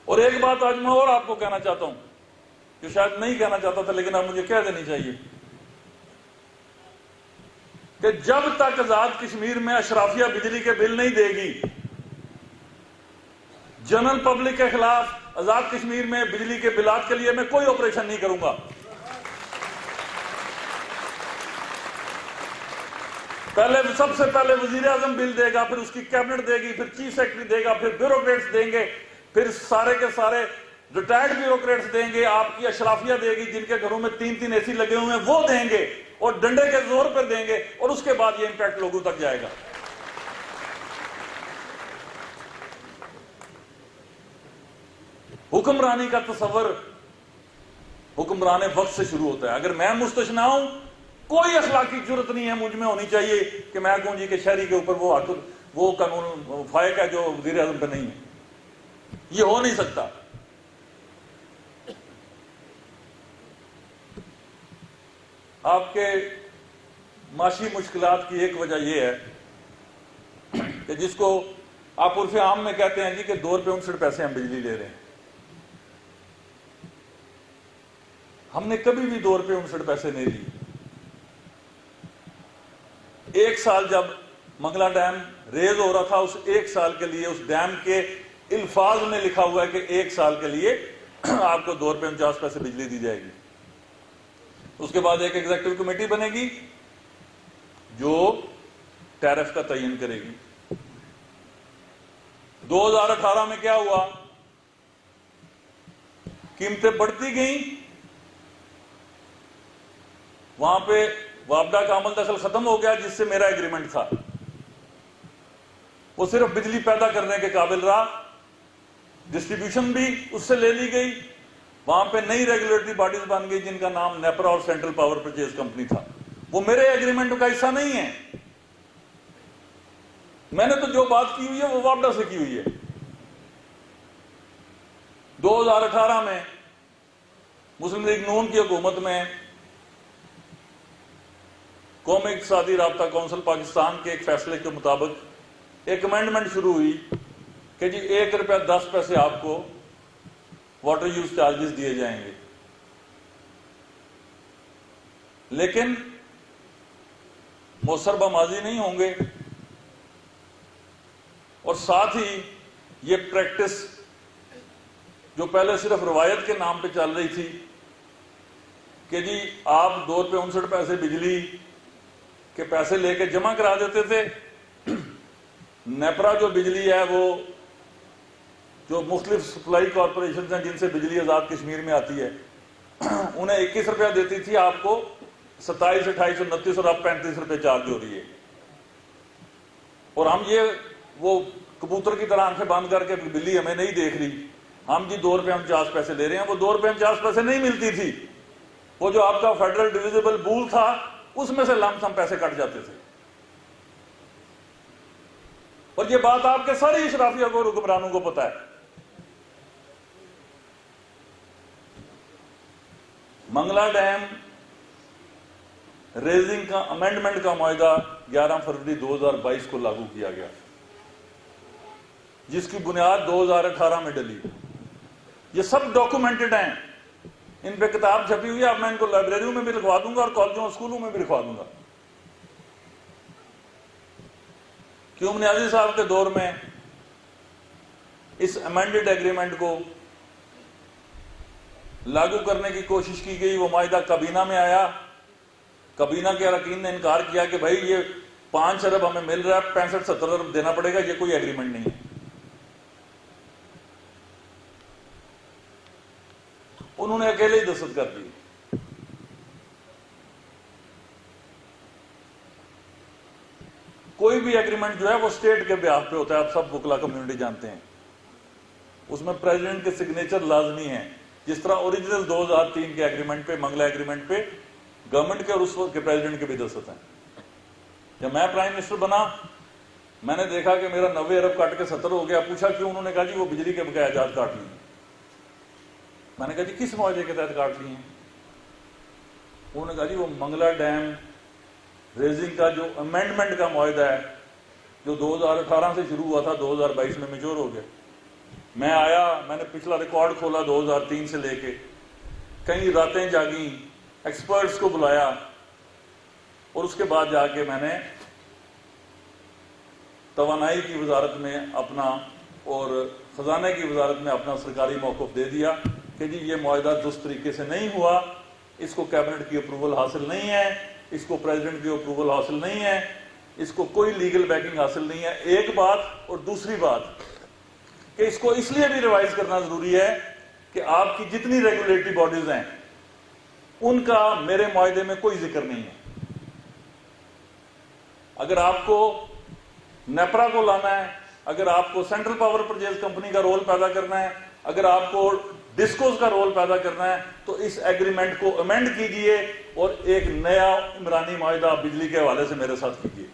اور ایک بات آج میں اور آپ کو کہنا چاہتا ہوں جو شاید نہیں کہنا چاہتا تھا لیکن اب مجھے کہہ دینی چاہیے کہ جب تک آزاد کشمیر میں اشرافیہ بجلی کے بل نہیں دے گی، جنرل پبلک کے خلاف آزاد کشمیر میں بجلی کے بلات کے لیے میں کوئی آپریشن نہیں کروں گا۔ سب سے پہلے وزیر اعظم بل دے گا، پھر اس کی کیبنٹ دے گی، پھر چیف سیکرٹری دے گا، پھر بیوروکریٹس دیں گے، پھر سارے کے سارے ریٹائرڈ بیوروکریٹس دیں گے، آپ کی اشرافیہ دے گی جن کے گھروں میں 3 اے سی لگے ہوئے ہیں وہ دیں گے اور ڈنڈے کے زور پر دیں گے، اور اس کے بعد یہ امپیکٹ لوگوں تک جائے گا۔ حکمرانی کا تصور حکمران وقت سے شروع ہوتا ہے۔ اگر میں مستثنا ہوں، کوئی اخلاقی جرت نہیں ہے مجھ میں ہونی چاہیے کہ میں کہوں جی کہ شہری کے اوپر وہ قانون فائق ہے جو وزیر اعظم پہ نہیں ہے، یہ ہو نہیں سکتا۔ آپ کے معاشی مشکلات کی ایک وجہ یہ ہے کہ جس کو آپ عرف عام میں کہتے ہیں جی کہ 2 روپے 59 پیسے ہم بجلی لے رہے ہیں۔ ہم نے کبھی بھی 2 روپے 59 پیسے نہیں لی۔ ایک سال جب منگلا ڈیم ریز ہو رہا تھا، اس ایک سال کے لیے اس ڈیم کے الفاظ میں لکھا ہوا ہے کہ 1 سال کے لیے آپ کو 2 روپے 49 پیسے بجلی دی جائے گی۔ اس کے بعد ایک ایگزیکٹو کمیٹی بنے گی جو ٹیرف کا تعین کرے گی۔ 2018 میں کیا ہوا؟ قیمتیں بڑھتی گئیں، وہاں پہ وابڈا کا عمل دخل ختم ہو گیا جس سے میرا ایگریمنٹ تھا، وہ صرف بجلی پیدا کرنے کے قابل رہا، ڈسٹریبیوشن بھی اس سے لے لی گئی۔ وہاں پہ نئی ریگولیٹری باڈیز بن گئی جن کا نام نیپرا اور سینٹرل پاور پرچیز کمپنی تھا، وہ میرے ایگریمنٹ کا حصہ نہیں ہے۔ میں نے تو جو بات کی ہوئی ہے وہ وابڈا سے کی ہوئی ہے۔ 2018 میں مسلم لیگ نون کی حکومت میں قومی اقتصادی رابطہ کونسل پاکستان کے ایک فیصلے کے مطابق ایک امینڈمنٹ شروع ہوئی کہ جی 1 روپیہ 10 پیسے آپ کو واٹر یوز چارجز دیے جائیں گے، لیکن مؤثر بماضی نہیں ہوں گے، اور ساتھ ہی یہ پریکٹس جو پہلے صرف روایت کے نام پہ چل رہی تھی کہ جی آپ 2 روپے 59 پیسے بجلی کے پیسے لے کے جمع کرا دیتے تھے، نیپرا جو بجلی ہے وہ جو مختلف سپلائی کارپوریشنز ہیں جن سے بجلی آزاد کشمیر میں آتی ہے انہیں 21 روپیہ دیتی تھی، آپ کو 27، 28، 29 اور اب 35 روپے چارج ہو رہی ہے۔ اور ہم یہ وہ کبوتر کی طرح آنکھیں بند کر کے بلی ہمیں نہیں دیکھ رہی، ہم جی 2 روپے 50 پیسے لے رہے ہیں۔ وہ 2 روپے 50 پیسے نہیں ملتی تھی، وہ جو آپ کا فیڈرل ڈویزیبل بول تھا اس میں سے لم سم پیسے کٹ جاتے تھے۔ اور یہ بات آپ کے سارے اشرافیہ کو اور حکمرانوں کو پتا ہے۔ منگلا ڈیم ریزنگ کا امینڈمنٹ کا معاہدہ 11 فروری 2022 کو لاگو کیا گیا، جس کی بنیاد 2018 میں ڈلی۔ یہ سب ڈاکومنٹڈ ہیں، ان پہ کتاب چھپی ہوئی ہے، اب میں ان کو لائبریریوں میں بھی لکھوا دوں گا اور کالجوں اور اسکولوں میں بھی لکھوا دوں گا۔ کیوم نیازی صاحب کے دور میں اس امینڈڈ ایگریمنٹ کو لاگو کرنے کی کوشش کی گئی، وہ معاہدہ کابینہ میں آیا، کابینہ کے اراکین نے انکار کیا کہ بھائی یہ 5 ارب ہمیں مل رہا ہے، 65-70 ارب دینا پڑے گا، یہ کوئی ایگریمنٹ نہیں ہے۔ انہوں نے اکیلے ہی دستخط کر دی۔ کوئی بھی ایگریمنٹ جو ہے وہ اسٹیٹ کے بیاف پہ ہوتا ہے، آپ سب وکلا کمیونٹی جانتے ہیں، اس میں پریزیڈنٹ کے سگنیچر لازمی ہیں، جس طرح اوریجنل 2003 کے ایگریمنٹ پہ، منگلا ایگریمنٹ پہ گورنمنٹ کے اور اس وقت کے پریزیڈنٹ کے بھی دستخط ہیں۔ جب میں پرائم منسٹر بنا، میں نے دیکھا کہ میرا 90 ارب کاٹ کے 70 ہو گیا، پوچھا کیوں؟ انہوں نے کہا جی وہ بجلی کے بقایا جات کاٹ لی۔ میں نے کہا جی کس معاہدے کے تحت کاٹ لی ہیں؟ انہوں نے کہا جی وہ منگلا ڈیم ریزنگ کا جو امینڈمنٹ کا معاہدہ ہے جو 2018 سے شروع ہوا تھا 2022 میں میچور ہو گیا۔ میں آیا, میں نے پچھلا ریکارڈ کھولا 2003 سے لے کے, کئی راتیں جاگیں, ایکسپرٹس کو بلایا, اور اس کے بعد جا کے میں نے توانائی کی وزارت میں اپنا اور خزانہ کی وزارت میں اپنا سرکاری موقف دے دیا کہ جی یہ معاہدہ درست طریقے سے نہیں ہوا, اس کو کیبنٹ کی اپروول حاصل نہیں ہے, اس کو پریزیڈنٹ کی اپروول حاصل نہیں ہے, اس کو کوئی لیگل بیکنگ حاصل نہیں ہے. ایک بات, اور دوسری بات کہ اس کو اس لیے بھی ریوائز کرنا ضروری ہے کہ آپ کی جتنی ریگولیٹری باڈیز ہیں ان کا میرے معاہدے میں کوئی ذکر نہیں ہے. اگر آپ کو نیپرا کو لانا ہے, اگر آپ کو سینٹرل پاور پرچیز کمپنی کا رول پیدا کرنا ہے, اگر آپ کو ڈسکوز کا رول پیدا کرنا ہے, تو اس ایگریمنٹ کو امینڈ کیجئے اور ایک نیا عمرانی معاہدہ بجلی کے حوالے سے میرے ساتھ کیجئے.